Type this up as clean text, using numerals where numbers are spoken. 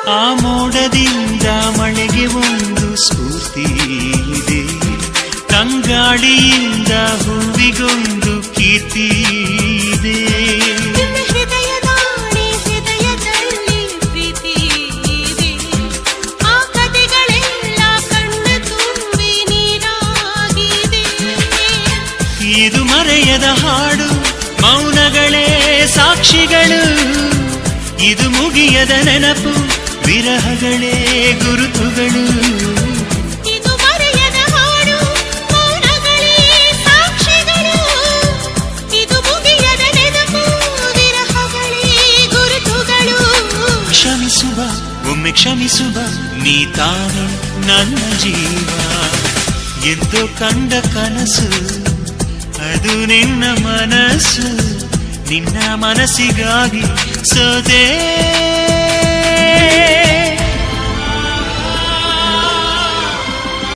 ಆ ಮೋಡದಿಂದ ಮಳೆಗೆ ಒಂದು ಸ್ಫೂರ್ತಿ ಇದೆ, ತಂಗಾಳಿಯಿಂದ ಹೂವಿಗೊಂದು ಕೀರ್ತಿ ಇದೆ. ಹೃದಯದಾಣೆ ಹೃದಯದಲ್ಲಿ ಪ್ರೀತಿ ಇದೆ, ಆ ಕಥೆಗಳೆಲ್ಲ ಕಣ್ಣ ತುಂಬಿ ನೀರಾಗಿದೆ. ಇದು ಮರೆಯದ ಹಾಡು, ಮೌನಗಳೇ ಸಾಕ್ಷಿಗಳು. ಇದು ಮುಗಿಯದ ನೆನಪು, ವಿರಹಗಳೇ ಗುರುತುಗಳು. ಇದು ಮರೆಯದ ಹಾಡು, ಮೌನಗಳೇ ಸಾಕ್ಷಿಗಳು. ಇದು ಮುಗಿಯದ ನೆನಪು, ವಿರಹಗಳೇ ಗುರುತುಗಳು. ಕ್ಷಮಿಸುವ, ಒಮ್ಮೆ ಕ್ಷಮಿಸುವ, ನೀ ತಾನೆ ನನ್ನ ಜೀವ. ಎಂದೋ ಕಂಡ ಕನಸು, ಅದು ನಿನ್ನ ಮನಸ್ಸು. ನಿನ್ನ ಮನಸ್ಸಿಗಾಗಿ ಸೋದೆ.